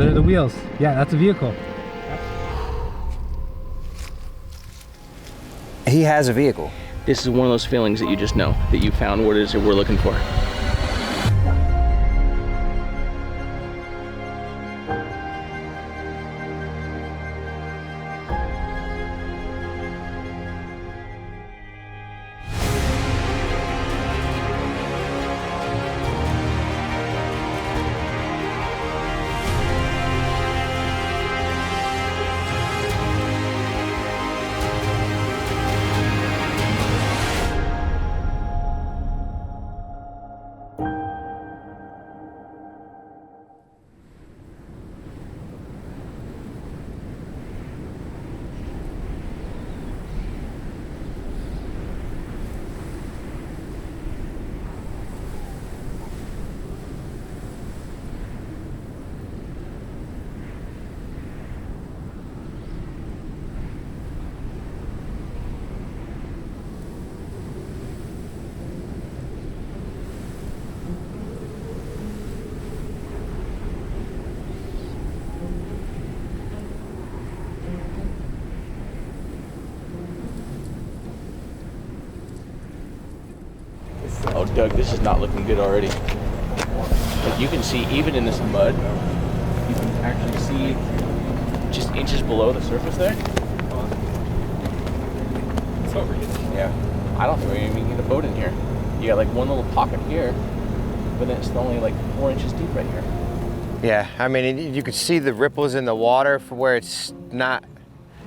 the wheels. Yeah, that's a vehicle. He has a vehicle. This is one of those feelings that you just know that you found what it is that we're looking for. Oh, Doug, this is not looking good already. Like, you can see, even in this mud, you can actually see just inches below the surface there. It's over here. Yeah. I don't think we even get a boat in here. You got like one little pocket here, but then it's only like 4 inches deep right here. Yeah, I mean, you can see the ripples in the water for where it's not.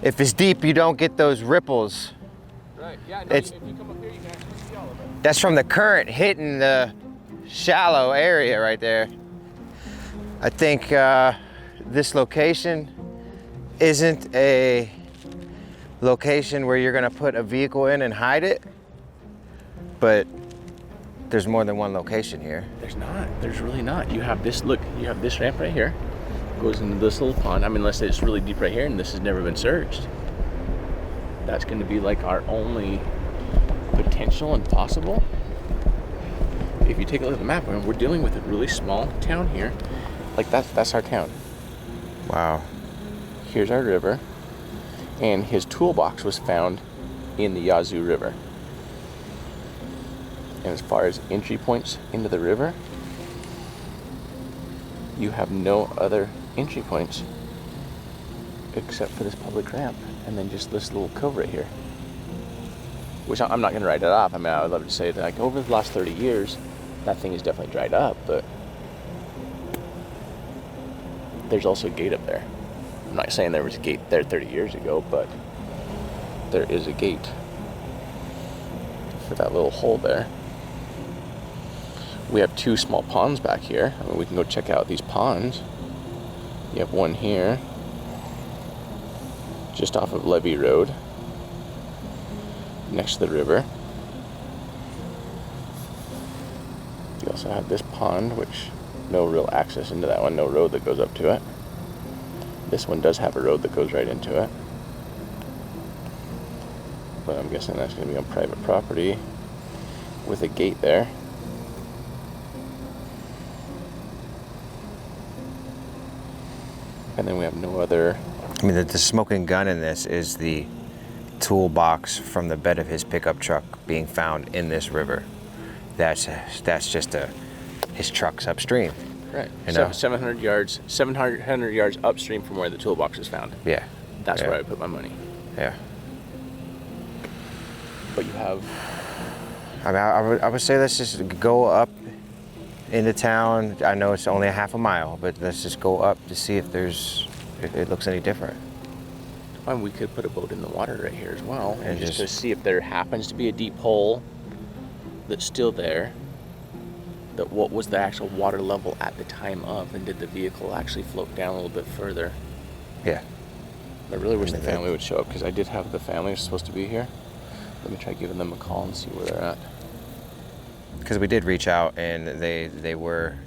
If it's deep, you don't get those ripples. Right, yeah, no, It's- if you come up here, you can actually see all of it. That's from the current hitting the shallow area right there. I think this location isn't a location where you're gonna put a vehicle in and hide it, but there's more than one location here. There's not. There's really not. You have this, look, you have this ramp right here. Goes into this little pond. I mean, unless it's really deep right here and this has never been searched. That's gonna be like our only potential and possible. If you take a look at the map, I mean, we're dealing with a really small town here. Like that's our town. Wow. Here's our river. And his toolbox was found in the Yazoo River. And as far as entry points into the river, you have no other entry points except for this public ramp and then just this little cove right here. Which I'm not going to write it off. I mean, I would love to say that like over the last 30 years, that thing has definitely dried up, but there's also a gate up there. I'm not saying there was a gate there 30 years ago, but there is a gate for that little hole there. We have two small ponds back here. I mean, we can go check out these ponds. You have one here, just off of Levee Road, next to the river. You also have this pond, which no real access into that one, no road that goes up to it. This one does have a road that goes right into it. But I'm guessing that's going to be on private property with a gate there. And then we have no other. I mean, the smoking gun in this is the toolbox from the bed of his pickup truck being found in this river. That's just his truck's upstream. Right. You So know? 700 yards upstream from where the toolbox is found. Yeah. That's Yeah. where I put my money. Yeah. But you have. I mean, I would say let's just go up into town. I know it's only a half a mile, but let's just go up to see if it looks any different. And we could put a boat in the water right here as well, and just to just- see if there happens to be a deep hole that's still there. That what was the actual water level at the time of, and did the vehicle actually float down a little bit further? Yeah. I really wish the family would show up, because I did have the family supposed to be here. Let me try giving them a call and see where they're at. Because we did reach out and they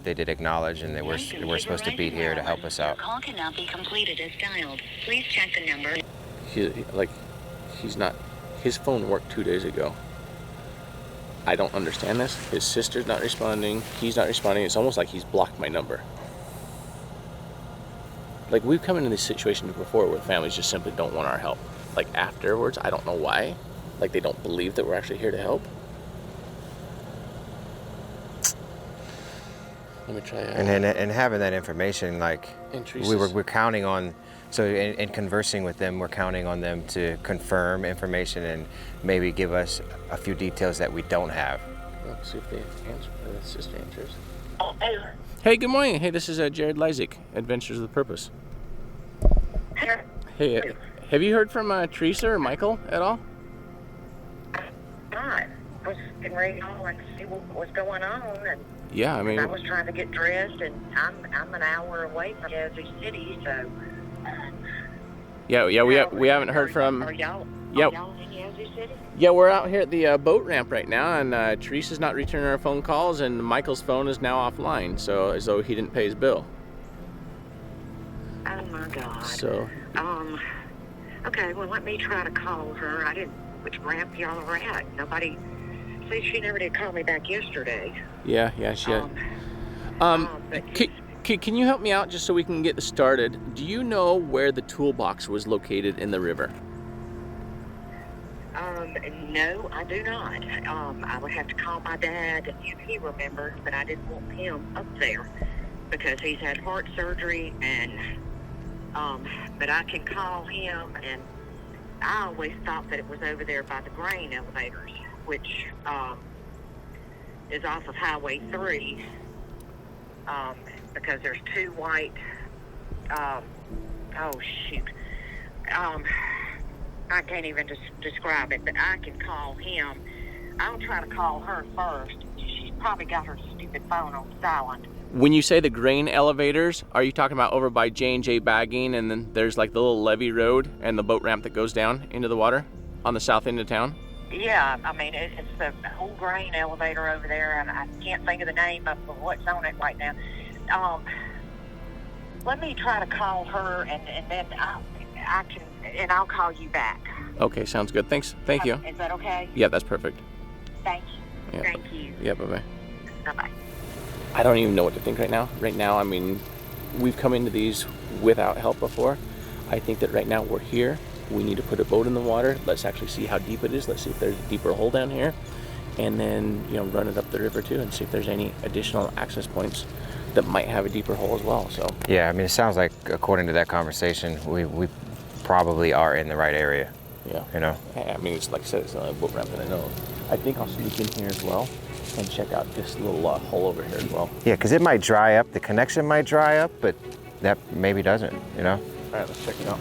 did acknowledge, and they were supposed to be here to help us out. Call cannot be completed as dialed. Please check the number. He's not. His phone worked 2 days ago. I don't understand this. His sister's not responding. He's not responding. It's almost like he's blocked my number. Like, we've come into these situations before where families just simply don't want our help. Like, afterwards, I don't know why. Like, they don't believe that we're actually here to help. Let me try. And having that information, like we're counting on. So in conversing with them, we're counting on them to confirm information and maybe give us a few details that we don't have. Let's see if they answer. The sister answers. Oh, hey. Hey, good morning. Hey, this is Jared Lyzik, Adventures with Purpose. Hey, have you heard from Teresa or Michael at all? I was getting ready to call and see what was going on, and Yeah, I mean, I was trying to get dressed, and I'm an hour away from Yazoo City, so. yeah, we haven't heard from. Are y'all in Yazoo City? Yeah, we're out here at the boat ramp right now, and Teresa's not returning our phone calls, and Michael's phone is now offline, so as though he didn't pay his bill. Oh my God. So. Okay, well, let me try to call her. I didn't. Which ramp y'all are at? Nobody. See, she never did call me back yesterday. Yeah, she had. Can you help me out just so we can get this started? Do you know where the toolbox was located in the river? No, I do not. I would have to call my dad if he remembered, but I didn't want him up there because he's had heart surgery, and but I can call him, and I always thought that it was over there by the grain elevators, which is off of Highway 3, because there's two white, I can't even describe it, but I can call him. I'll try to call her first. She's probably got her stupid phone on silent. When you say the grain elevators, are you talking about over by J&J Bagging, and then there's like the little levee road and the boat ramp that goes down into the water on the south end of town? Yeah, I mean, it's the whole grain elevator over there, and I can't think of the name of what's on it right now. Let me try to call her, and then I'll call you back. Okay, sounds good. Thanks. Thank you. Is that okay? Yeah, that's perfect. Thank you. Yeah. Thank you. Yeah, bye-bye. Bye-bye. I don't even know what to think right now. Right now, I mean, we've come into these without help before. I think that right now we're here. We need to put a boat in the water. Let's actually see how deep it is. Let's see if there's a deeper hole down here. And then, run it up the river too and see if there's any additional access points that might have a deeper hole as well. So. Yeah, I mean, it sounds like, according to that conversation, we probably are in the right area. Yeah. I mean, it's like I said, it's not a boat ramp that I know. I think I'll sneak in here as well and check out this little hole over here as well. Yeah, because it might dry up. The connection might dry up, but that maybe doesn't, All right, let's check it out.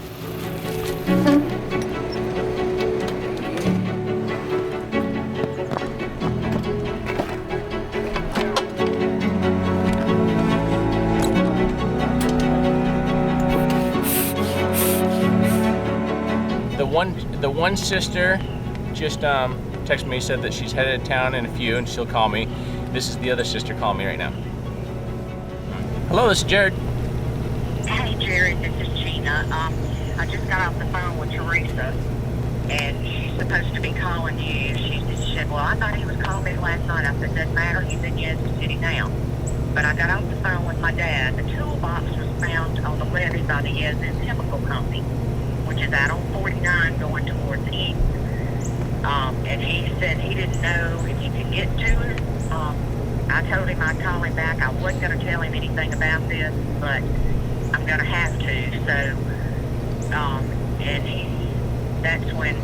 The one sister just texted me, said that she's headed to town in a few and she'll call me. This is the other sister calling me right now. Hello, this is Jared. Hey, Jared, this is Gina. I just got off the phone with Teresa, and she's supposed to be calling you. She said, well, I thought he was calling me last night. I said, doesn't matter. He's in Yazoo City now. But I got off the phone with my dad. The toolbox was found on the levee by the Yazoo Chemical Company, which is out on 49 going towards east. And he said he didn't know if he could get to it. I told him I'd call him back. I wasn't going to tell him anything about this, but I'm going to have to. So, that's when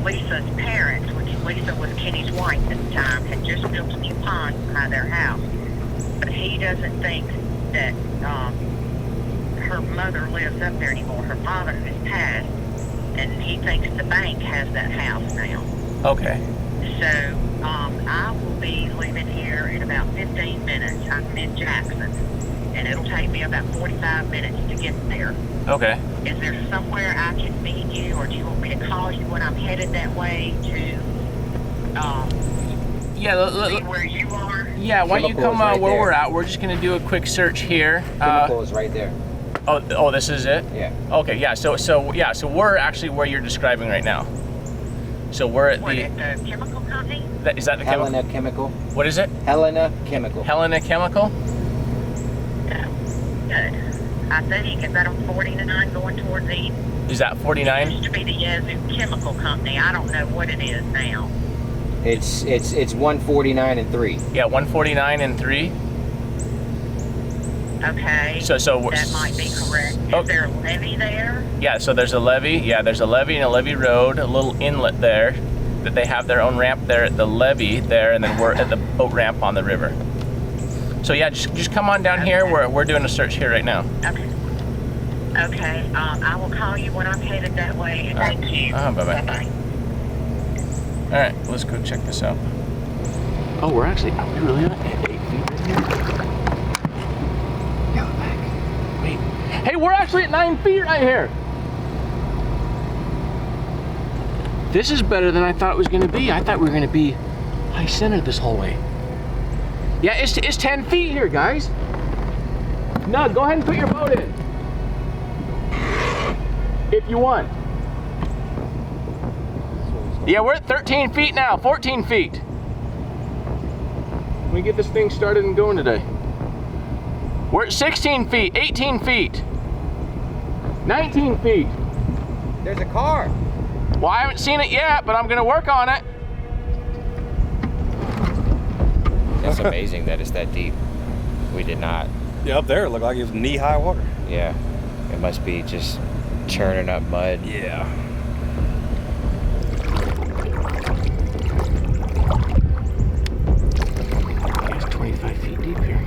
Lisa's parents, which Lisa was Kenny's wife at the time, had just built a new pond by their house. But he doesn't think that her mother lives up there anymore. Her father has passed, and he thinks the bank has that house now. Okay. So I will be leaving here in about 15 minutes. I'm in Jackson, and it'll take me about 45 minutes to get there. Okay. Is there somewhere I can meet you, or do you want me to call you when I'm headed that way to see where you are? Yeah, why don't you come where we're at? We're just going to do a quick search here. Chemical is right there. Oh, this is it? Yeah. Okay, yeah. So we're actually where you're describing right now. So we're at the chemical company? Is that the chemical? Helena Chemical. What is it? Helena Chemical. Helena Chemical? No. Good. I think. Is that on 49 going towards Eden? Is that 49? It used to be the Yazoo Chemical Company. I don't know what it is now. It's 149 and 3. Yeah, 149 and 3. Okay. So that might be correct. Oh. Is there a levee there? Yeah, so there's a levee. Yeah, there's a levee and a levee road, a little inlet there that they have their own ramp there at the levee there, and then we're at the boat ramp on the river. So yeah, just come on down here. We're doing a search here right now. Okay. Okay. I will call you when I'm headed that way. And thank you. Bye-bye. Bye-bye. All right, let's go check this out. Oh, we're actually, are we really at 8 feet right here? Wait. Hey, we're actually at 9 feet right here. This is better than I thought it was gonna be. I thought we were gonna be high centered this whole way. Yeah, it's 10 feet here, guys. No, go ahead and put your boat in. If you want. Yeah, we're at 13 feet now, 14 feet. We get this thing started and going today. We're at 16 feet, 18 feet, 19 feet. There's a car. Well, I haven't seen it yet, but I'm gonna work on it. It's amazing that it's that deep. We did not. Yeah, up there it looked like it was knee-high water. Yeah, it must be just churning up mud. Yeah. It's 25 feet deep here.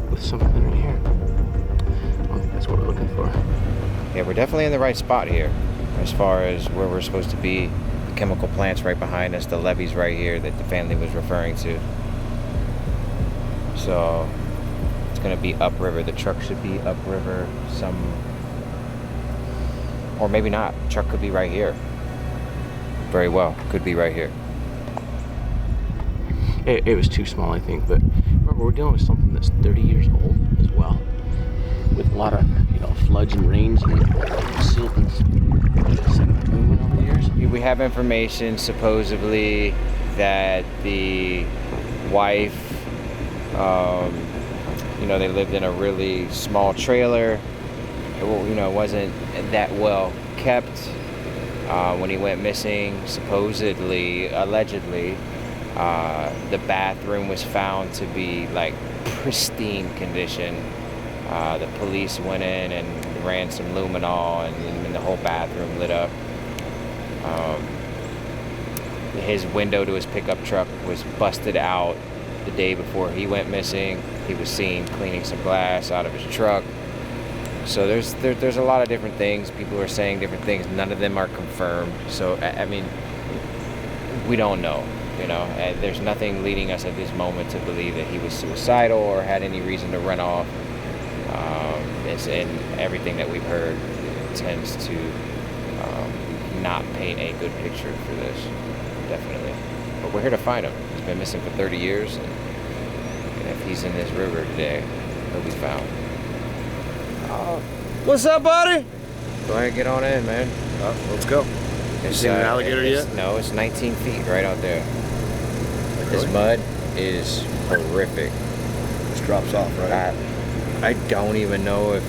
With something right here. I think that's what we're looking for. Yeah, we're definitely in the right spot here as far as where we're supposed to be. The chemical plant's right behind us, the levee's right here that the family was referring to. So it's gonna be upriver. The truck should be upriver or maybe not. The truck could be right here. Very well, could be right here. It was too small, I think, but remember, we're dealing with something that's 30 years old as well, with a lot of, floods and rains and silt and sediment movement over the years. We have information supposedly that the wife, they lived in a really small trailer. It wasn't that well kept. When he went missing, allegedly, the bathroom was found to be like pristine condition. The police went in and ran some luminol, and the whole bathroom lit up. His window to his pickup truck was busted out the day before he went missing. He was seen cleaning some glass out of his truck. So there's a lot of different things. People are saying different things. None of them are confirmed. So I mean, we don't know. There's nothing leading us at this moment to believe that he was suicidal or had any reason to run off. And everything that we've heard tends to not paint a good picture for this, definitely. But we're here to find him. He's been missing for 30 years, and if he's in this river today, he'll be found. What's up, buddy? Go ahead and get on in, man. Let's go. You seen an alligator yet? No, it's 19 feet right out there. This mud is horrific. Just drops off, right? I don't even know if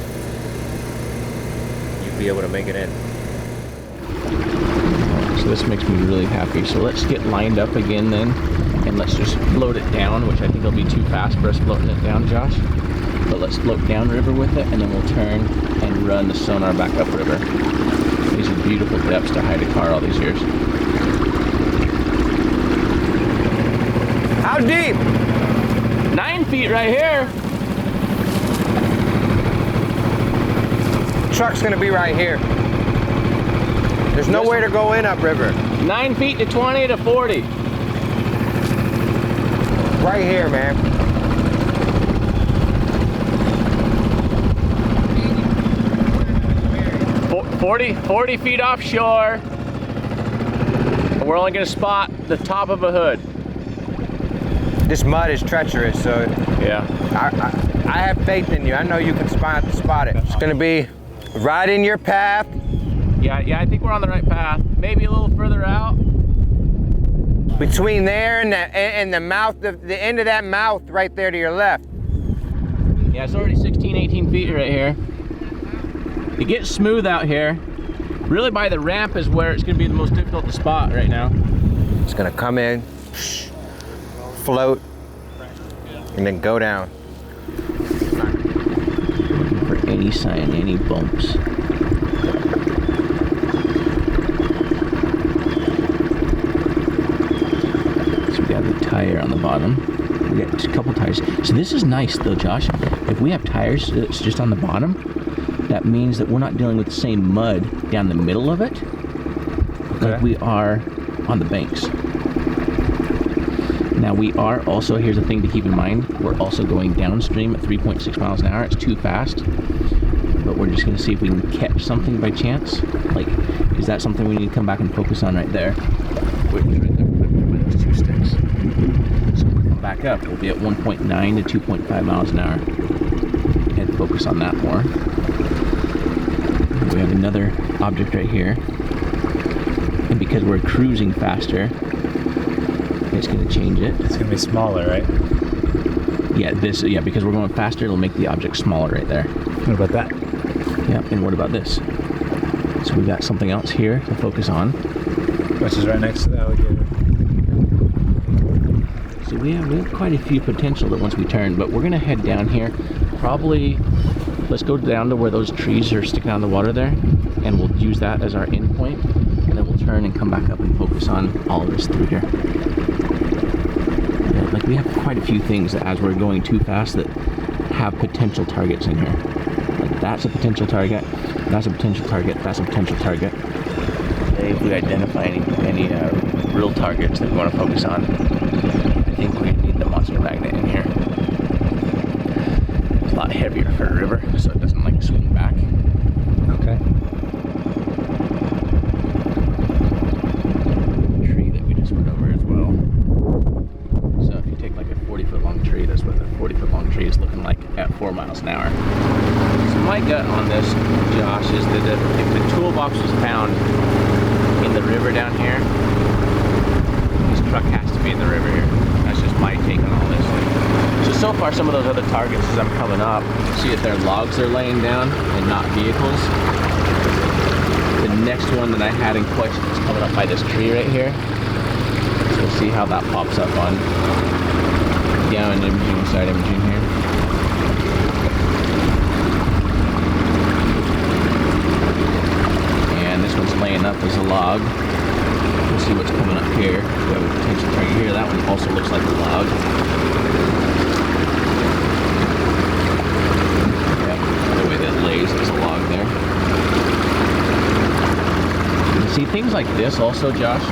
you'd be able to make it in. So this makes me really happy. So let's get lined up again then, and let's just float it down, which I think will be too fast for us floating it down, Josh. But let's float downriver with it, and then we'll turn and run the sonar back upriver. These are beautiful depths to hide a car all these years. How deep? 9 feet right here. Truck's gonna be right here. There's nowhere to go in upriver. 9 feet to 20 to 40. Right here, man. 40 feet offshore. We're only gonna spot the top of a hood. This mud is treacherous, so Yeah. I have faith in you. I know you can spot it. It's gonna be right in your path. Yeah, I think we're on the right path. Maybe a little further out. Between there and the mouth, the end of that mouth right there to your left. Yeah, it's already 16, 18 feet right here. It gets smooth out here. Really by the ramp is where it's gonna be the most difficult to spot right now. It's gonna come in, float, and then go down. For any sign, any bumps. So we got the tire on the bottom. We got a couple tires. So this is nice though, Josh. If we have tires that's just on the bottom, that means that we're not dealing with the same mud down the middle of it like we are on the banks. Now we are also, here's the thing to keep in mind, we're also going downstream at 3.6 miles an hour. It's too fast, but we're just gonna see if we can catch something by chance. Like, is that something we need to come back and focus on right there? Which right there, with those two sticks. So when we come back up, we'll be at 1.9 to 2.5 miles an hour and focus on that more. We have another object right here, and because we're cruising faster, it's going to change it. It's going to be smaller, right? Yeah, because we're going faster, it'll make the object smaller right there. What about that? Yeah, and what about this? So we've got something else here to focus on. Which is right next to the alligator. So we have quite a few potential that once we turn, but we're going to head down here. Probably, let's go down to where those trees are sticking out of the water there, and we'll use that as our end point, and then we'll turn and come back up and focus on all of this through here. Like, we have quite a few things that as we're going too fast that have potential targets in here. Like, that's a potential target, that's a potential target, that's a potential target. If we identify any real targets that we want to focus on, I think we need the monster magnet in here. It's a lot heavier for a river, so it doesn't like swing back. Okay. Tree that we just went over as well. So if you take like a 40-foot long tree, that's what a 40-foot long tree is looking like at 4 miles an hour. So my gut on this, Josh, is that if the toolbox was found in the river down here, this truck has to be in the river here. That's just my take on all this. So far some of those other targets as I'm coming up, you see that they're logs they're laying down and not vehicles. The next one that I had in question is coming up by this tree right here. So we'll see how that pops up on down imaging, side imaging here. And this one's laying up as a log. We'll see what's coming up here. We have a potential target here. That one also looks like a log. Yeah, the way that lays is a log there. You see things like this also, Josh,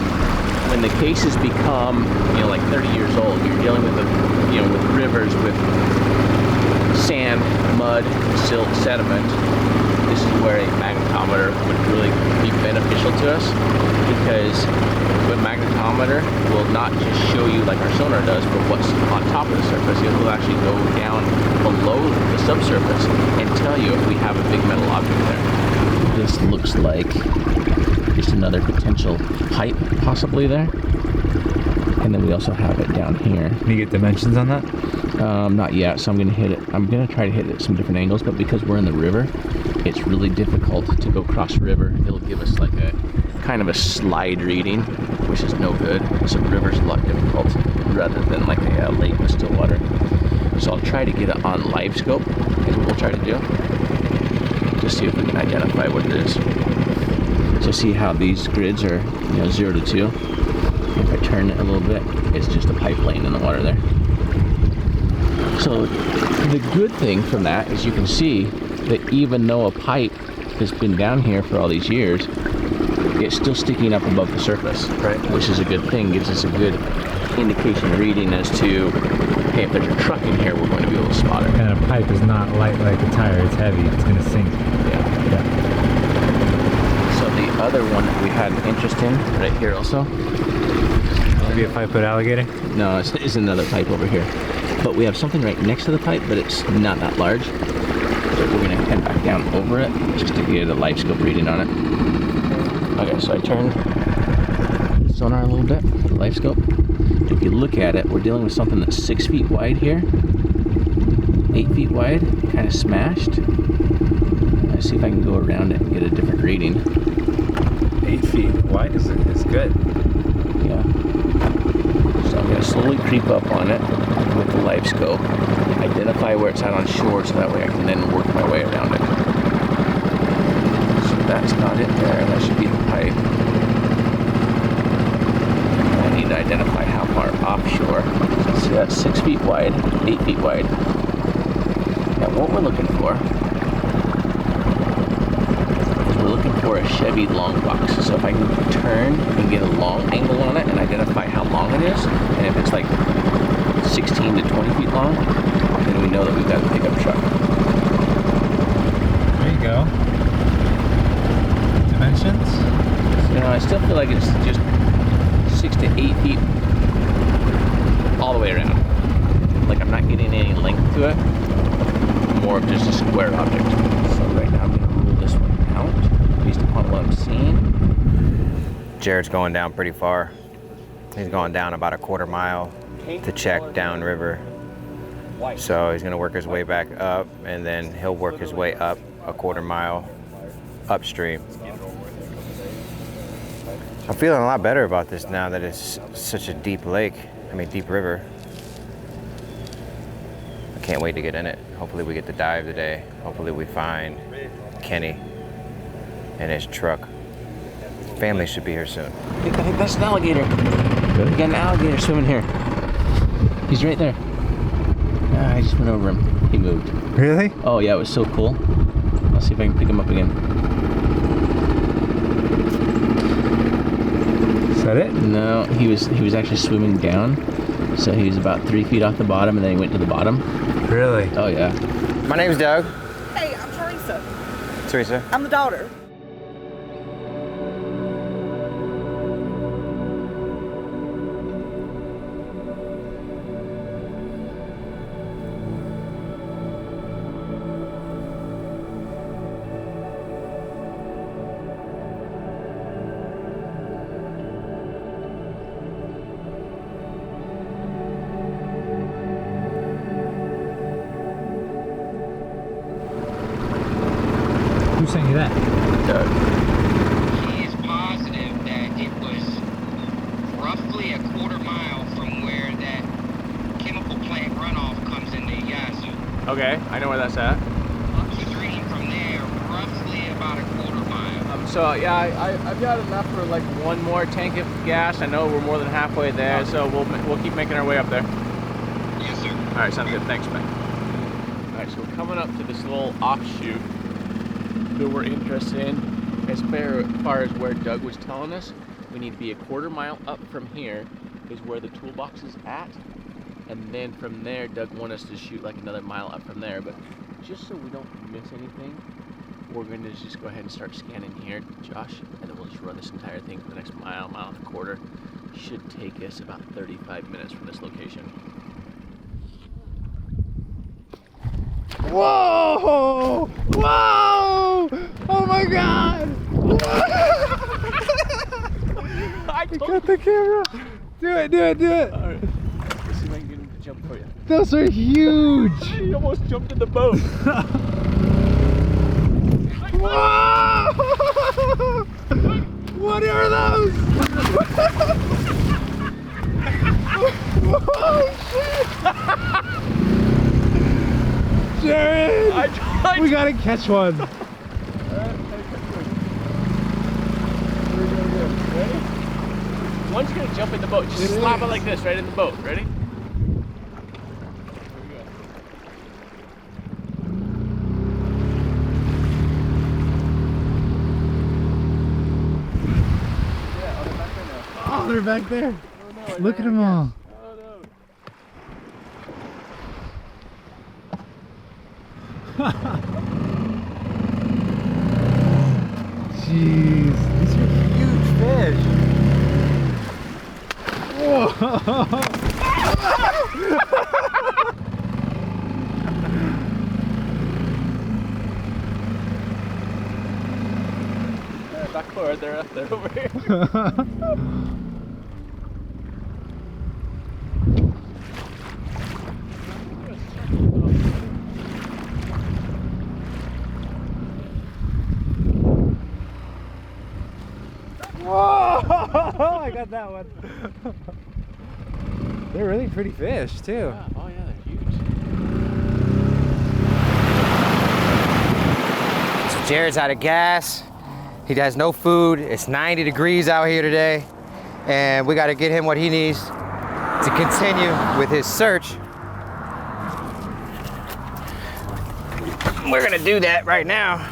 when the cases become, like 30 years old, you're dealing with with rivers, with sand, mud, silt, sediment. This is where a magnetometer would really be beneficial to us, because a magnetometer will not just show you like our sonar does, but what's on top of the surface. It will actually go down below the subsurface and tell you if we have a big metal object there. This looks like just another potential pipe possibly there. And then we also have it down here. Can you get dimensions on that? Not yet, so I'm gonna hit it. I'm gonna try to hit it at some different angles, but because we're in the river, it's really difficult to go cross river. It'll give us like a kind of a slide reading, which is no good. So the river's a lot difficult rather than like a lake with still water. So I'll try to get it on live scope, is what we'll try to do. Just see if we can identify what it is. So see how these grids are, 0 to 2. If I turn it a little bit, it's just a pipe laying in the water there. So the good thing from that is you can see that even though a pipe has been down here for all these years, it's still sticking up above the surface, right? Which is a good thing, gives us a good indication reading as to, hey, if there's a truck in here, we're going to be able to spot it. And a pipe is not light like a tire, it's heavy, it's going to sink. Yeah. So the other one that we had an interest in, right here also. Maybe a 5-foot alligator? No, it's another pipe over here. But we have something right next to the pipe, but it's not that large. So we're going to head back down over it just to get a live scope reading on it. Okay, so I turned. So sonar a little bit, the life scope. If you look at it, we're dealing with something that's 6 feet wide here, 8 feet wide, kind of smashed. Let's see if I can go around it and get a different reading. 8 feet wide is good. Yeah. So I'm going to slowly creep up on it with the life scope, identify where it's at on shore so that way I can then work my way around it. So that's not it there, that should be the pipe. I need to identify how far offshore. So see, that's 6 feet wide, 8 feet wide. Now what we're looking for is we're looking for a Chevy long box. So if I can turn and get a long angle on it and identify how long it is, and if it's like 16 to 20 feet long, then we know that we've got a pickup truck. There you go. Dimensions? You know, I still feel like it's just 6 to 8 feet all the way around. Like I'm not getting any length to it, more of just a square object. So right now I'm going to rule this one out based upon what I'm seeing. Jared's going down pretty far. He's going down about a quarter mile to check downriver. So he's gonna work his way back up, and then he'll work his way up a quarter mile upstream. I'm feeling a lot better about this now that it's such a deep lake. I mean, deep river. I can't wait to get in it. Hopefully we get to dive today. Hopefully we find Kenny and his truck. Family should be here soon. I think that's an alligator. We got an alligator swimming here. He's right there. I just went over him. He moved. Really? Oh yeah, it was so cool. I'll see if I can pick him up again. Is that it? No, he was actually swimming down. So he was about 3 feet off the bottom, and then he went to the bottom. Really? Oh yeah. My name's Doug. Hey, I'm Teresa. Teresa. I'm the daughter. Who sent you that? Doug. He is positive that it was roughly a quarter mile from where that chemical plant runoff comes into Yazoo. Okay, I know where that's at. Upstream from there, roughly about a quarter mile. So yeah, I've got enough for like one more tank of gas. I know we're more than halfway there, so we'll keep making our way up there. Yes, sir. All right, sounds good. Thanks, man. All right, so we're coming up to this little offshoot that we're interested in. As far as where Doug was telling us, we need to be a quarter mile up from here is where the toolbox is at. And then from there, Doug wanted us to shoot like another mile up from there. But just so we don't miss anything, we're going to just go ahead and start scanning here, Josh. And then we'll just run this entire thing for the next mile, mile and a quarter. Should take us about 35 minutes from this location. Whoa! Whoa! Oh my God! I You got the camera. Do it, do it, do it. All right. Let's see if I can get him to jump for you. Those are huge. He almost jumped in the boat. Whoa! What are those? Whoa, shit! Jared! We gotta catch one. Ready? One's gonna jump in the boat. Just slap it like this, right in the boat. Ready? Here we go. Yeah, they're back there now. Oh, they're back there. Oh, no, Look at them all. Oh no. Jeez, these are huge fish. Whoa! Back forward, they're over here. got that one. They're really pretty fish too. Yeah. Oh yeah, they're huge. So Jared's out of gas. He has no food. It's 90 degrees out here today. And we got to get him what he needs to continue with his search. We're gonna do that right now.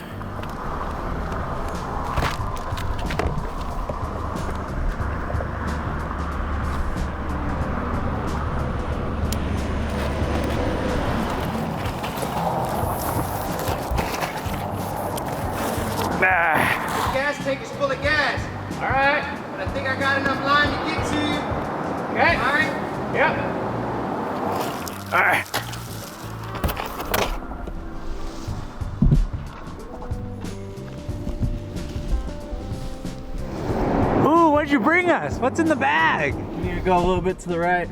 The gas tank is full of gas. All right. But I think I got enough line to get to you. Okay. All right? Yep. All right. Ooh, what'd you bring us? What's in the bag? You need to go a little bit to the right.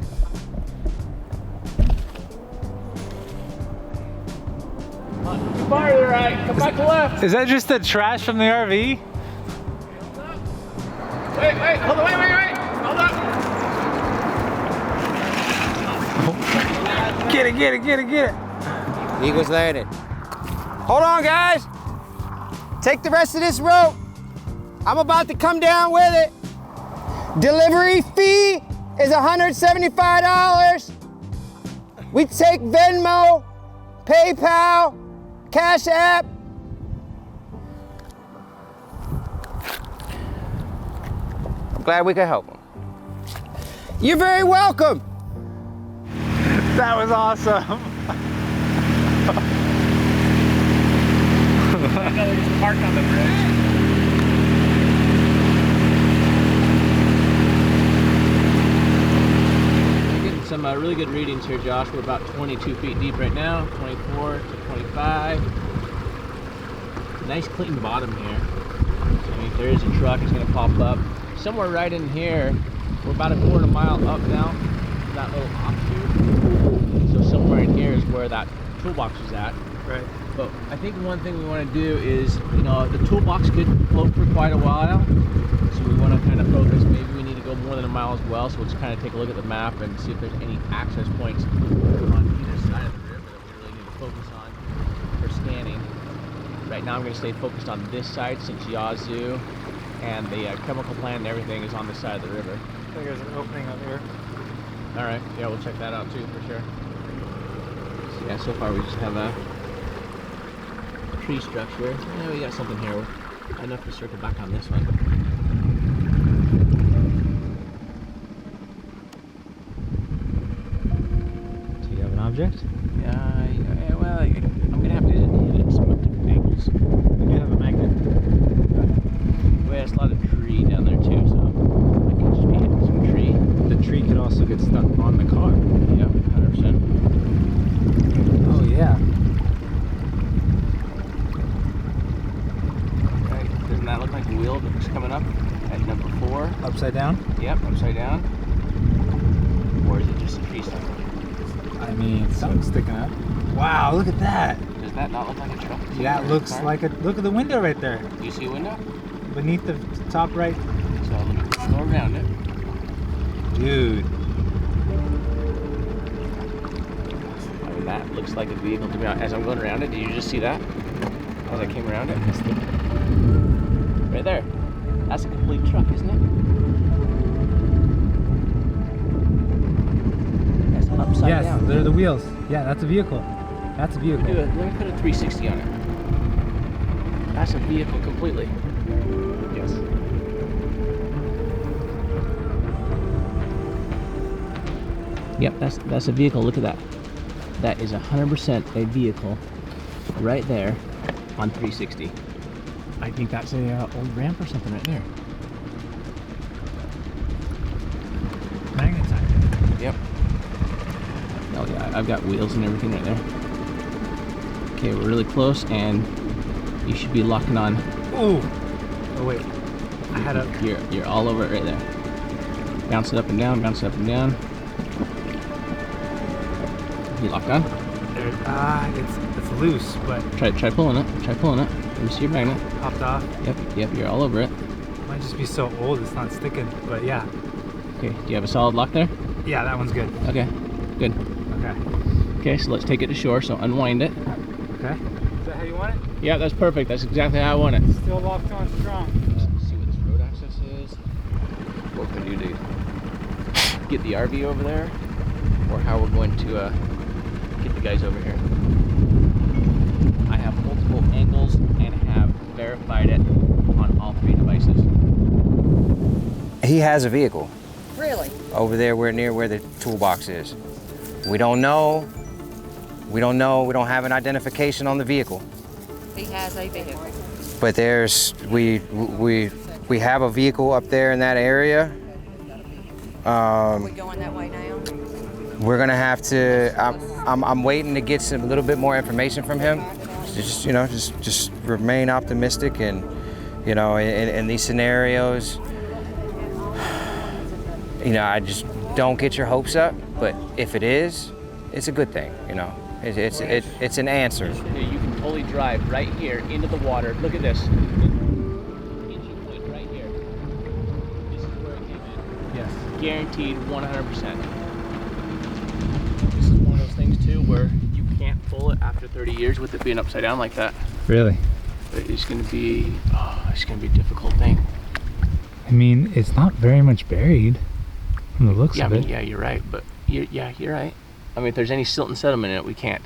Too far to the right. Come back to left. Is that just the trash from the RV? Wait, hold on, wait. Hold up. Get it. Eagles landed. Hold on, guys. Take the rest of this rope. I'm about to come down with it. Delivery fee is $175. We take Venmo, PayPal, Cash App. I'm glad we could help them. You're very welcome. That was awesome. I know they just parked on the bridge. We're getting some really good readings here, Josh. We're about 22 feet deep right now, 24 to 25. Nice clean bottom here. So if there is a truck, it's going to pop up. Somewhere right in here, we're about a quarter mile up now, that little offshoot. So somewhere in here is where that toolbox is at. Right. But I think one thing we want to do is, you know, the toolbox could float for quite a while. So we want to kind of focus, maybe we need to go more than a mile as well. So we'll just kind of take a look at the map and see if there's any access points on either side of the river that we really need to focus on for scanning. Right now I'm going to stay focused on this side since Yazoo and the chemical plant and everything is on this side of the river. I think there's an opening up here. All right, yeah, we'll check that out too for sure. So yeah, so far we just have a tree structure. Yeah, we got something here. Enough to circle back on this one. Do you have an object? Yeah, well, I'm gonna have to hit it at some different angles. We do have a magnet. Well, there's a lot of tree down there too, so I could just be hitting some tree. The tree could also get stuck on the car. Yeah, 100%. Oh yeah. Right, doesn't that look like a wheel that's coming up at number 4? Upside down? Yep, upside down. Or is it just a tree stuff? I mean, something's sticking up. Wow, look at that. Does that not look like a truck? That looks like a, look at the window right there. Do you see a window? Beneath the top right. So let me go around it. Dude. I mean, that looks like a vehicle to me. As I'm going around it, did you just see that? As I came around it? Right there. That's a complete truck, isn't it? That's upside Yes, down. they're the wheels. Yeah, that's a vehicle. That's a vehicle. Let me put a 360 on it. That's a vehicle completely. Yes. Yep, that's a vehicle. Look at that. That is 100% a vehicle right there on 360. I think that's a old ramp or something right there. Magnetized. Yep. Oh yeah, I've got wheels and everything right there. Okay, we're really close and you should be locking on. Ooh. Oh wait. I had a. You're all over it right there. Bounce it up and down, bounce it up and down. You locked on? It's loose, but Try pulling it. Try pulling it. Let me see your magnet. popped off. Yep, you're all over it. Might just be so old it's not sticking. But yeah. Okay, do you have a solid lock there? Yeah, that one's good. Okay, good. Okay. Okay, so let's take it to shore, so unwind it. Okay. Is that how you want it? Yeah, that's perfect. That's exactly how I want it. Still locked on strong. Let's see what this road access is. What we're going to do to get the RV over there, or how we're going to get the guys over here. I have multiple angles and have verified it on all 3 devices. He has a vehicle. Really? Over there, we're near where the toolbox is. We don't know. We don't have an identification on the vehicle. He has a vehicle. But we have a vehicle up there in that area. Are we going that way now? We're gonna have to. I'm waiting to get a little bit more information from him. Just remain optimistic, and in these scenarios, I just don't get your hopes up. But if it is, it's a good thing. It's an answer. You can totally drive right here into the water. Look at this. Entry point right here. This is where it came in. Yes. Guaranteed 100%. This is one of those things too where you can't pull it after 30 years with it being upside down like that. Really? It's gonna be a difficult thing. I mean, it's not very much buried from the looks Yeah, of it. yeah, you're right. But you're right. I mean, if there's any silt and sediment in it, we can't.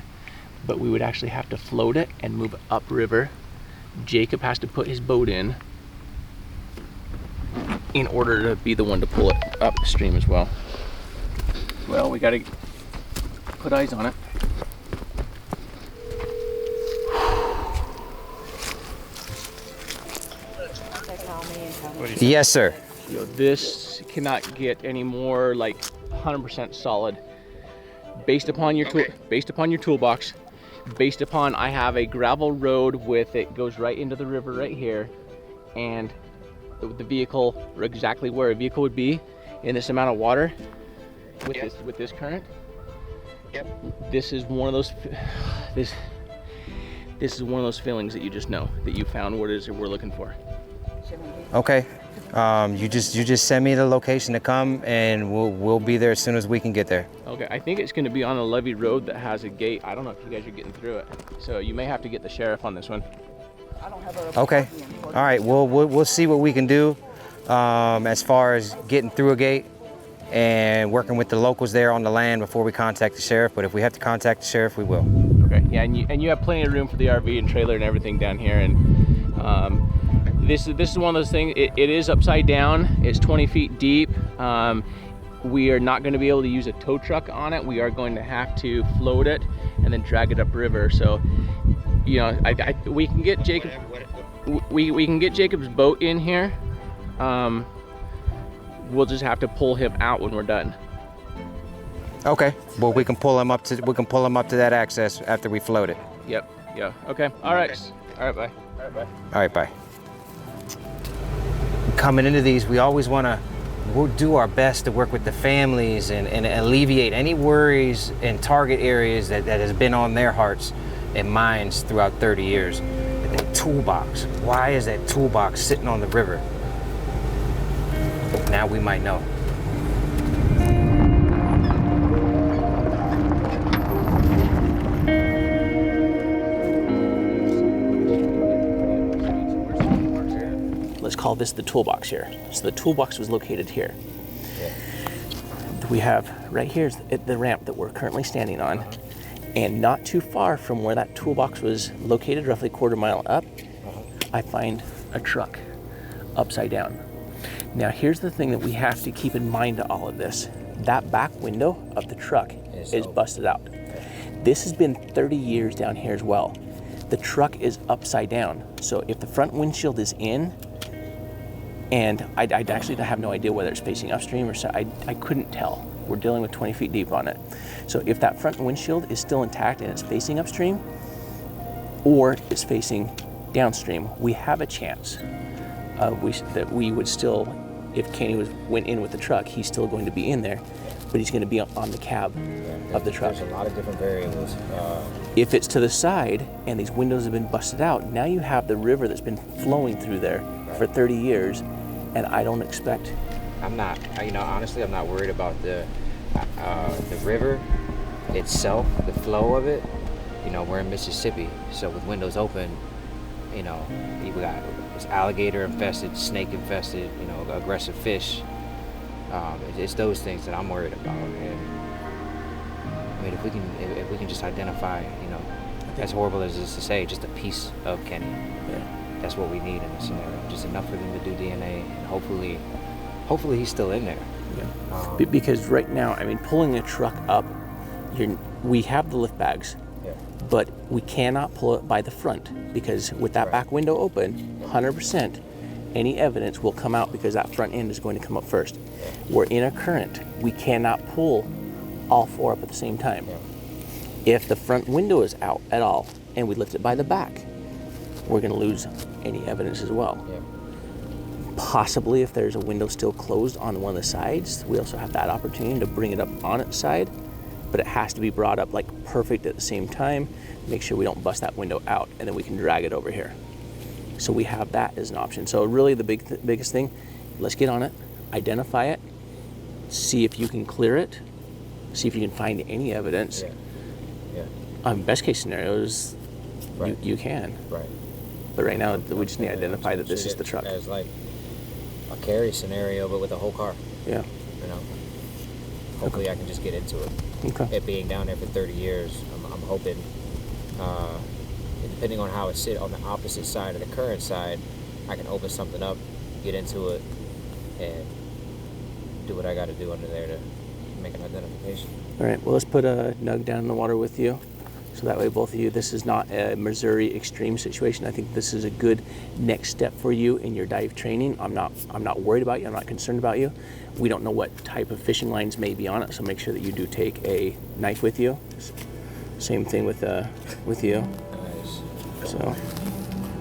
But we would actually have to float it and move it upriver. Jacob has to put his boat in order to be the one to pull it upstream as well. Well, we gotta put eyes on it. Yes, sir. This cannot get any more like 100% solid. Based upon your toolbox, based upon I have a gravel road with it goes right into the river right here, and the vehicle, exactly where a vehicle would be in this amount of water with this current. Yep. This is one of those this is one of those feelings that you just know that you found what it is that we're looking for. Okay. You just send me the location to come, and we'll be there as soon as we can get there. Okay, I think it's going to be on a levee road that has a gate. I don't know if you guys are getting through it, so you may have to get the sheriff on this one. Okay. All right. We'll see what we can do as far as getting through a gate and working with the locals there on the land before we contact the sheriff. But if we have to contact the sheriff, we will. Okay. Yeah, and you have plenty of room for the RV and trailer and everything down here, and this is one of those things. It is upside down. It's 20 feet deep. We are not going to be able to use a tow truck on it. We are going to have to float it and then drag it upriver. So, we can get Jacob. We can get Jacob's boat in here. We'll just have to pull him out when we're done. Okay. Well, we can pull him up to that access after we float it. Yep. Yeah. Okay. All right. All right. Bye. All right. Bye. All right. Bye. Coming into these, we'll do our best to work with the families and alleviate any worries and target areas that has been on their hearts and minds throughout 30 years. That toolbox. Why is that toolbox sitting on the river? Now we might know. Let's call this the toolbox here. So the toolbox was located here. We have right here is the ramp that we're currently standing on, and not too far from where that toolbox was located, roughly a quarter mile up, I find a truck upside down. Now here's the thing that we have to keep in mind to all of this. That back window of the truck is busted out. This has been 30 years down here as well. The truck is upside down. So if the front windshield is in, and I actually have no idea whether it's facing upstream or so. I couldn't tell. We're dealing with 20 feet deep on it. So if that front windshield is still intact and it's facing upstream, or it's facing downstream, we have a chance that we would still, if Kenny went in with the truck, he's still going to be in there, but he's going to be on the cab of the truck. There's a lot of different variables. If it's to the side and these windows have been busted out, now you have the river that's been flowing through there for 30 years, and I don't expect. I'm not, you know, honestly, I'm not worried about the river itself, the flow of it. You know, we're in Mississippi, so with windows open, you know, we got it's alligator infested, snake infested, you know, aggressive fish. It's those things that I'm worried about. And I mean, if we can just identify, you know, as horrible as it is to say, just a piece of Kenny. Yeah. That's what we need in this scenario. Just enough for them to do DNA, and hopefully he's still in there. Yeah. Because right now, I mean, pulling a truck up, we have the lift bags, but we cannot pull it by the front because with that back window open, 100%, any evidence will come out because that front end is going to come up first. We're in a current. We cannot pull all four up at the same time. If the front window is out at all and we lift it by the back, we're going to lose any evidence as well. Possibly if there's a window still closed on one of the sides, we also have that opportunity to bring it up on its side, but it has to be brought up like perfect at the same time. Make sure we don't bust that window out, and then we can drag it over here. So we have that as an option. So really the biggest thing, let's get on it, identify it, see if you can clear it, see if you can find any evidence. Best case scenario is you can. Right. But right now, we just need to identify that this is the truck. As like a carry scenario, but with a whole car. Yeah. You know. Hopefully, I can just get into it. Okay. It being down there for 30 years, I'm hoping, depending on how it sit on the opposite side of the current side, I can open something up, get into it, and do what I got to do under there to make an identification. All right. Well, let's put a Nug down in the water with you. So that way both of you, this is not a Missouri extreme situation. I think this is a good next step for you in your dive training. I'm not worried about you. I'm not concerned about you. We don't know what type of fishing lines may be on it, so make sure that you do take a knife with you. Same thing with you. Nice. So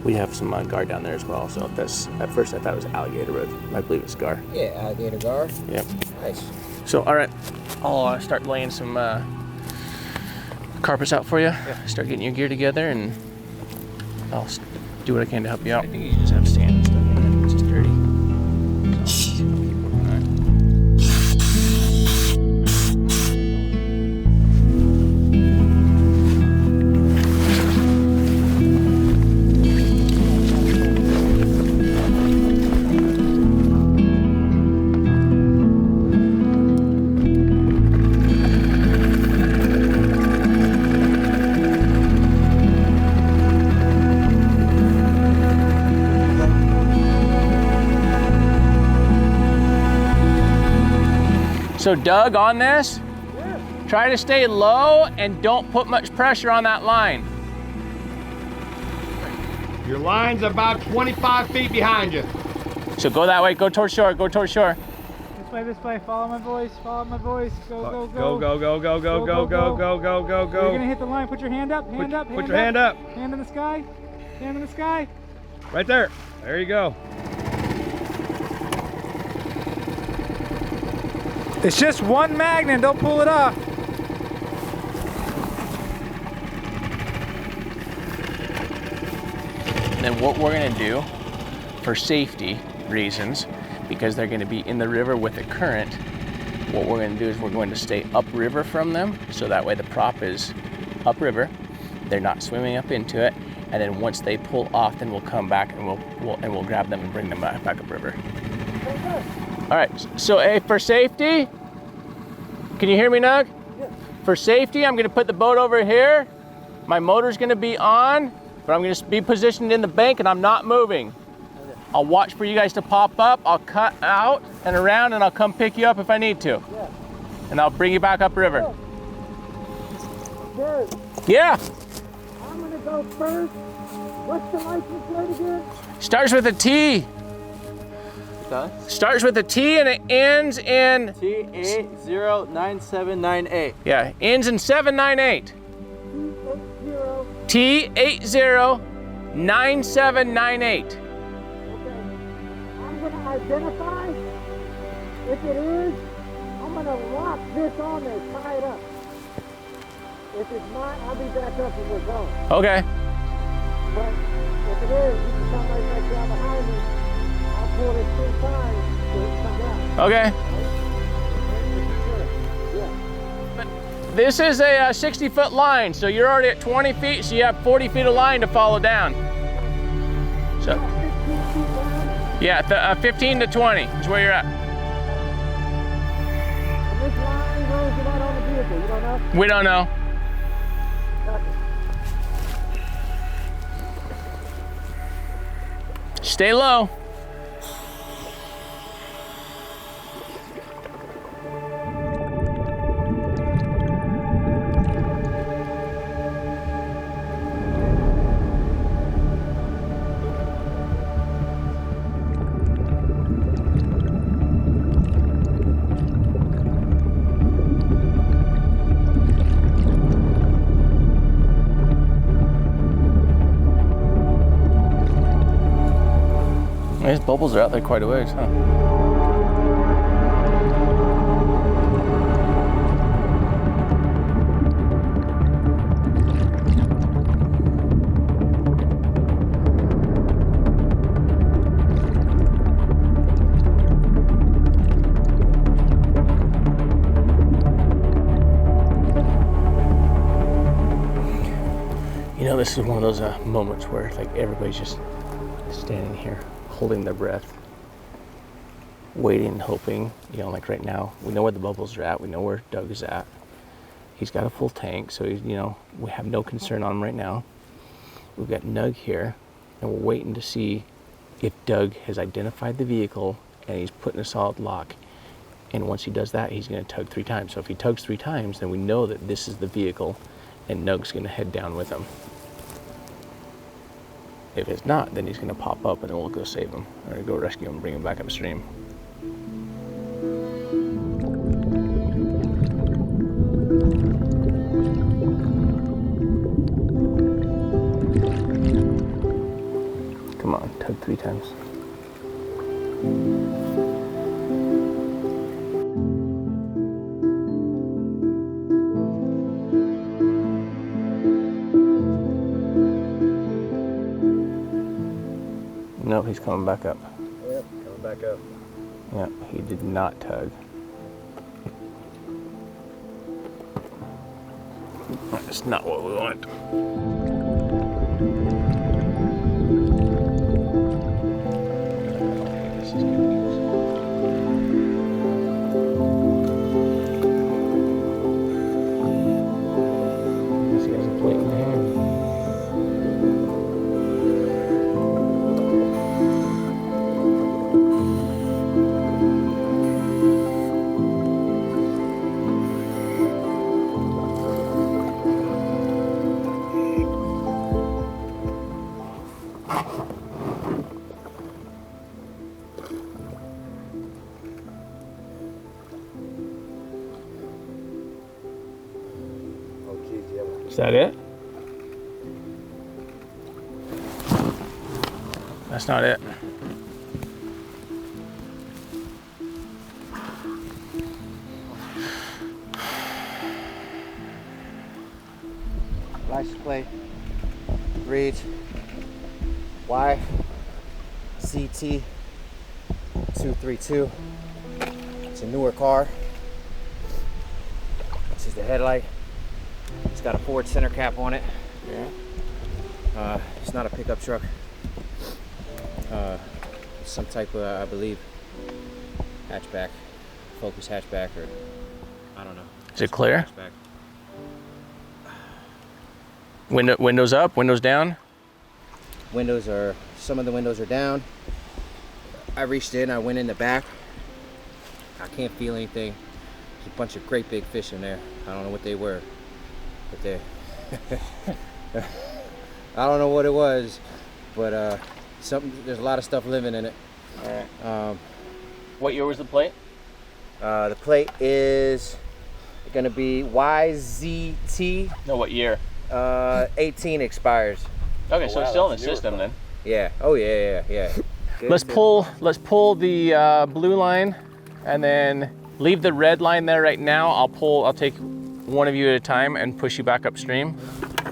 we have some guard down there as well. So that's, at first I thought it was alligator, but I believe it's gar. Yeah, alligator gar. Yep. Nice. So all right, I'll start laying some carpets out for you. Start getting your gear together, and I'll do what I can to help you out. I think you just have sand and stuff in it. It's just dirty. So Doug, on this, try to stay low and don't put much pressure on that line. Your line's about 25 feet behind you. So go that way, go towards shore, go towards shore. This way, follow my voice, follow my voice. Go, go, Go, go. go, go, go, go, go, go, go, go, go, go. You're gonna hit the line, put your hand up, Put your hand up. Hand in the sky, hand in the sky. Right there. There you go. It's just one magnet, don't pull it off. Then what we're gonna do, for safety reasons, because they're gonna be in the river with the current, what we're gonna do is we're going to stay upriver from them, so that way the prop is upriver, they're not swimming up into it, and then once they pull off, then we'll come back and we'll grab them and bring them back upriver. All right, so hey, for safety, can you hear me, Nug? Yeah. For safety, I'm gonna put the boat over here. My motor's gonna be on, but I'm gonna be positioned in the bank and I'm not moving. I'll watch for you guys to pop up. I'll cut out and around and I'll come pick you up if I need to. Yeah. And I'll bring you back upriver. Jared. Yeah. I'm gonna go first. What's the license plate again? Starts with a T. Starts with a T and it ends in T809798. Yeah, ends in 798. T809798. Okay. I'm gonna identify. If it is, I'm gonna lock this on there, tie it up. If it's not, I'll be back up and we're going. Okay. But if it is, you can come right back down behind me. I'll pull this 3 times so it comes out. Okay. Yeah. This is a 60-foot line, so you're already at 20 feet, so you have 40 feet of line to follow down. So, yeah, 15 to 20 is where you're at. And this line goes right on the vehicle, you don't know? We don't know. Stay low. These bubbles are out there quite a ways, huh? You know, this is one of those moments where like everybody's just standing here, holding their breath, waiting, hoping. You know, like right now, we know where the bubbles are at. We know where Doug is at. He's got a full tank, so he's, you know, we have no concern on him right now. We've got Nug here, and we're waiting to see if Doug has identified the vehicle and he's put in a solid lock. And once he does that, he's going to tug 3 times. So if he tugs 3 times, then we know that this is the vehicle, and Nug's going to head down with him. If it's not, then he's going to pop up and then we'll go save him, or go rescue him and bring him back upstream. Come on, tug 3 times. No, he's coming back up. Yep, coming back up. Yeah, he did not tug. That's not what we want. This guy's a plate in the hand. Is that it? That's not it. License plate reads YCT232. It's a newer car. This is the headlight. It's got a Ford center cap on it. Yeah. It's not a pickup truck. Some type of, I believe, hatchback, Focus hatchback, or I don't know. Is it clear? Hatchback. Windows up, windows down? Some of the windows are down. I reached in, I went in the back. I can't feel anything. There's a bunch of great big fish in there. I don't know what they were, but they, I don't know what it was, but there's a lot of stuff living in it. All right. What year was the plate? The plate is gonna be YZT. No, what year? 18 expires. Okay, so it's still in the system then. Yeah. Oh yeah. Let's pull the blue line, and then leave the red line there right now. I'll take one of you at a time and push you back upstream.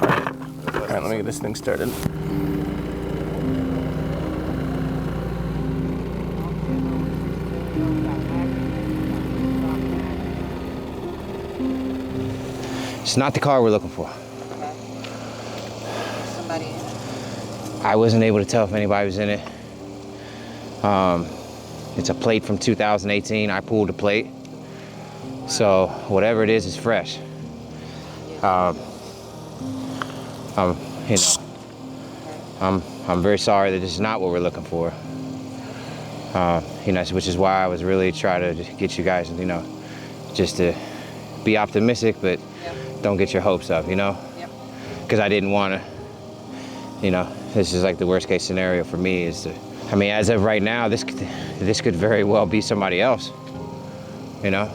All right, let me get this thing started. It's not the car we're looking for. Okay. Somebody in it? I wasn't able to tell if anybody was in it. It's a plate from 2018. I pulled the plate. So whatever it is fresh. You know, I'm very sorry that this is not what we're looking for. You know, which is why I was really trying to get you guys, you know, just to be optimistic, but don't get your hopes up, you know? Because I didn't want to, you know, this is like the worst case scenario for me is to, I mean, as of right now, this could very well be somebody else, you know?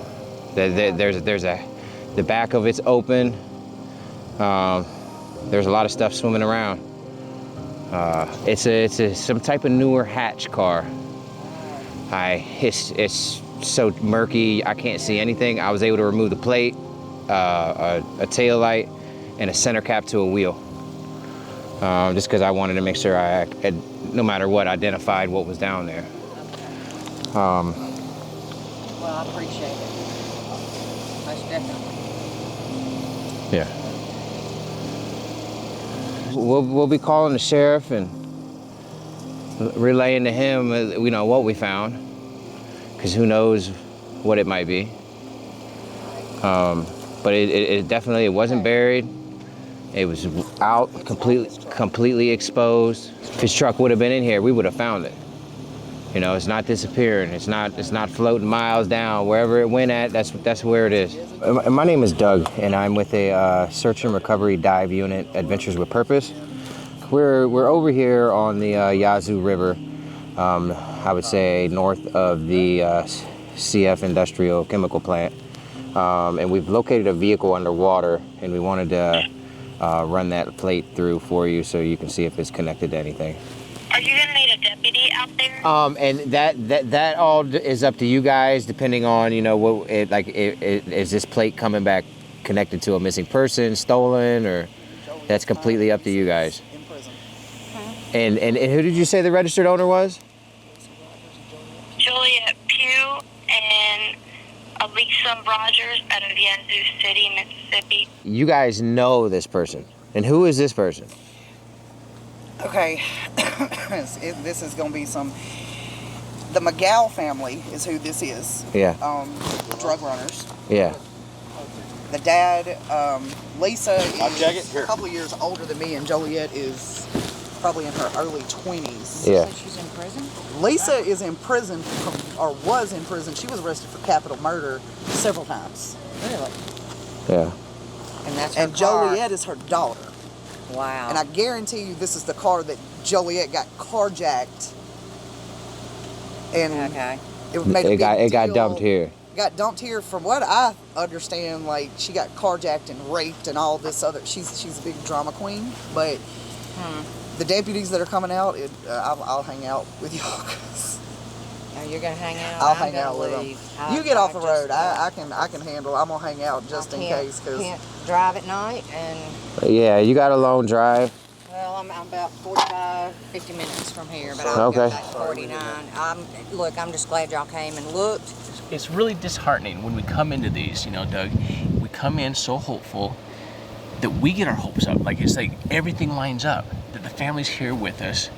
The back of it's open. There's a lot of stuff swimming around. It's some type of newer hatch car. It's so murky, I can't see anything. I was able to remove the plate, a tail light, and a center cap to a wheel. Just because I wanted to make sure I had, no matter what, identified what was down there. Well, I appreciate it. Most definitely. Yeah. We'll be calling the sheriff and relaying to him, you know, what we found, because who knows what it might be. But it definitely, it wasn't buried. It was out, completely exposed. If his truck would have been in here, we would have found it. You know, it's not disappearing. It's not floating miles down. Wherever it went at, that's where it is. My name is Doug, and I'm with a search and recovery dive unit, Adventures with Purpose. We're over here on the Yazoo River. I would say north of the CF Industrial Chemical Plant, and we've located a vehicle underwater, and we wanted to run that plate through for you so you can see if it's connected to anything. Are you gonna need a deputy out there? And that all is up to you guys, depending on, you know, what is this plate coming back connected to a missing person, stolen, or that's completely up to you guys. In prison. And who did you say the registered owner was? Juliet Pugh and Elisa Rogers out of Yazoo City, Mississippi. You guys know this person, and who is this person? Okay, this is going to be the McGow family is who this is. Yeah. Drug runners. Yeah. The dad, Lisa, is a couple of years older than me, and Joliet is probably in her early 20s. Yeah. So she's in prison? Lisa is in prison, was in prison. She was arrested for capital murder several times. Really? Yeah. And that's her car. Joliet is her daughter. Wow. And I guarantee you this is the car that Joliet got carjacked. And it made a big deal. It got dumped here. Got dumped here. From what I understand, like, she got carjacked and raped and all this other. She's a big drama queen. But the deputies that are coming out, I'll hang out with y'all. You're gonna hang out. I'll hang out with them. You get off the road. I can handle. I'm gonna hang out just in case. Can't drive at night and. Yeah, you got a long drive. Well, I'm about 45, 50 minutes from here, but I'll go back 49. I'm just glad y'all came and looked. It's really disheartening when we come into these, you know, Doug. We come in so hopeful that we get our hopes up. Like, it's like everything lines up, that the family's here with us.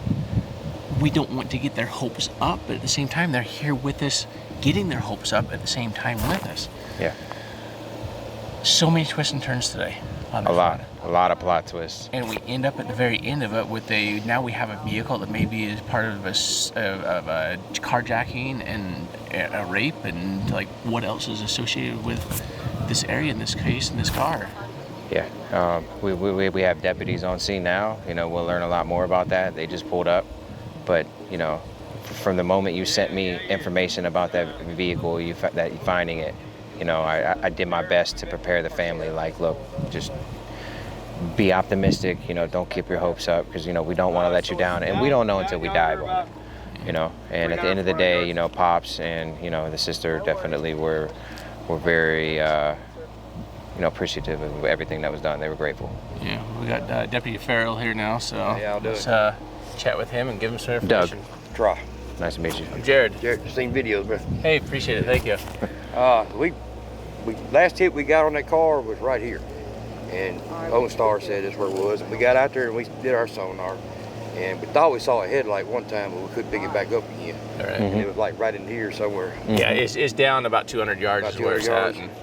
We don't want to get their hopes up, but at the same time, they're here with us, getting their hopes up at the same time with us. Yeah. So many twists and turns today. A lot of plot twists. And we end up at the very end of it with now we have a vehicle that maybe is part of a carjacking and a rape, and like what else is associated with this area in this case, in this car. Yeah, we have deputies on scene now. You know, we'll learn a lot more about that. They just pulled up. But, you know, from the moment you sent me information about that vehicle, that finding it, you know, I did my best to prepare the family. Like, look, just be optimistic. You know, don't keep your hopes up, because, you know, we don't want to let you down, and we don't know until we die. You know, and at the end of the day, you know, Pops and, you know, the sister definitely were very, you know, appreciative of everything that was done. They were grateful. Yeah, we got Deputy Farrell here now, so yeah, I'll do let's it. Chat with him and give him some information. Doug. Try. Nice to meet you. I'm Jared. Jared, just seen videos, bro. Hey, appreciate it. Thank you. We last hit we got on that car was right here. And Lone Star said that's where it was. And we got out there and we did our sonar. And we thought we saw a headlight one time, but we couldn't pick it back up again. All right. And it was like right in here somewhere. Yeah, it's down about 200 yards About is where it's 200 at. yards.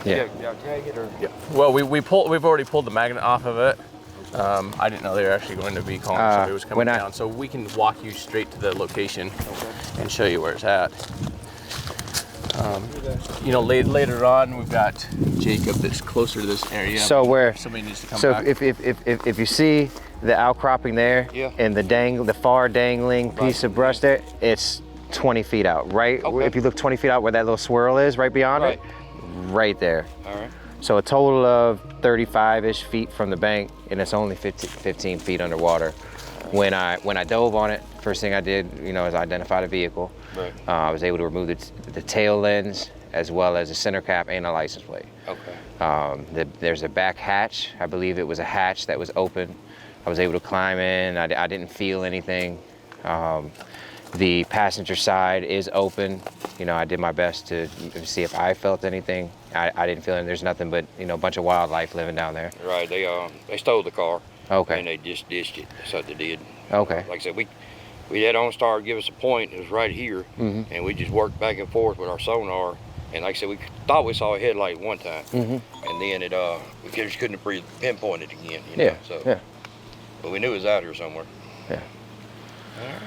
Yeah. Y'all tag it or? Yeah. Well, we've already pulled the magnet off of it. I didn't know they were actually going to be calling somebody was coming down. So we can walk you straight to the location and show you where it's at. You know, later on we've got Jacob that's closer to this area. So where somebody needs to come so back. if you see the outcropping there and the far dangling piece of brush there, it's 20 feet out, right? If you look 20 feet out where that little swirl is, right beyond it, right there. All right. So a total of 35-ish feet from the bank, and it's only 15 feet underwater. When I dove on it, first thing I did, you know, is identify the vehicle. Right. I was able to remove the tail lens as well as the center cap and a license plate. Okay. There's a back hatch. I believe it was a hatch that was open. I was able to climb in. I didn't feel anything. The passenger side is open. You know, I did my best to see if I felt anything. I didn't feel it. There's nothing but, you know, a bunch of wildlife living down there. Right. They stole the car. Okay. And they just dished it. That's what they did. Okay. Like I said, we had OnStar give us a point. It was right here, and we just worked back and forth with our sonar. And like I said, we thought we saw a headlight one time, and then we just couldn't pinpoint it again. You know? So, but we knew it was out here somewhere. Yeah. All right.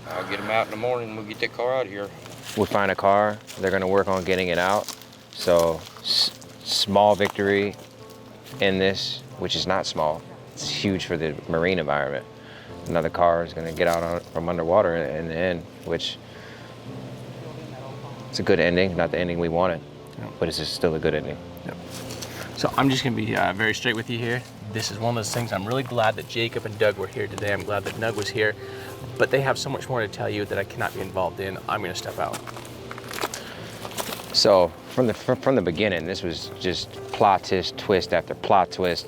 Well, I'll get them out in the morning, and we'll get that car out of here. We find a car. They're going to work on getting it out. So small victory in this, which is not small. It's huge for the marine environment. Another car is going to get out from underwater in the end, which it's a good ending. Not the ending we wanted, but it's just still a good ending. Yep. So I'm just going to be very straight with you here. This is one of those things. I'm really glad that Jacob and Doug were here today. I'm glad that Doug was here, but they have so much more to tell you that I cannot be involved in. I'm going to step out. So from the beginning, this was just plot twist after plot twist.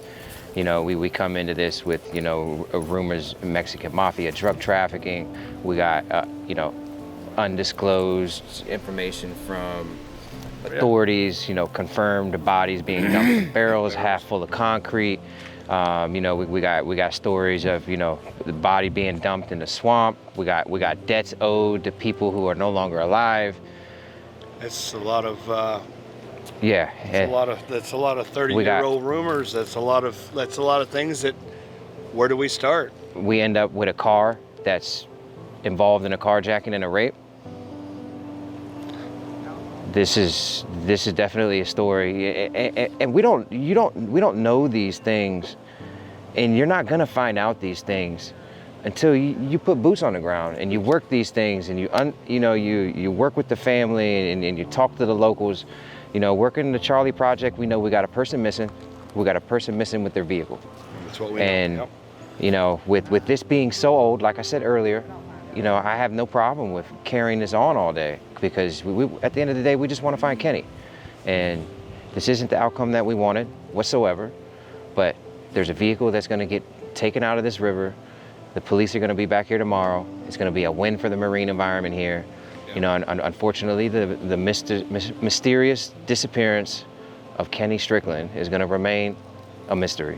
You know, we come into this with, you know, rumors, Mexican Mafia, drug trafficking. We got, you know, undisclosed information from authorities, you know, confirmed bodies being dumped in barrels half full of concrete. You know, we got stories of, you know, the body being dumped in the swamp. We got debts owed to people who are no longer alive. It's a lot of yeah. that's a lot of 30-year-old rumors. That's a lot of things that. Where do we start? We end up with a car that's involved in a carjacking and a rape. This is definitely a story, and we don't know these things, and you're not gonna find out these things until you put boots on the ground and you work these things, and you work with the family and you talk to the locals. You know, working the Charlie Project, we know we got a person missing. We got a person missing with their vehicle. That's what we know. Yep. You know, with this being so old, like I said earlier, you know, I have no problem with carrying this on all day, because we at the end of the day, we just want to find Kenny. And this isn't the outcome that we wanted whatsoever, but there's a vehicle that's going to get taken out of this river. The police are going to be back here tomorrow. It's going to be a win for the marine environment here. You know, unfortunately, the mysterious disappearance of Kenny Stricklin is going to remain a mystery.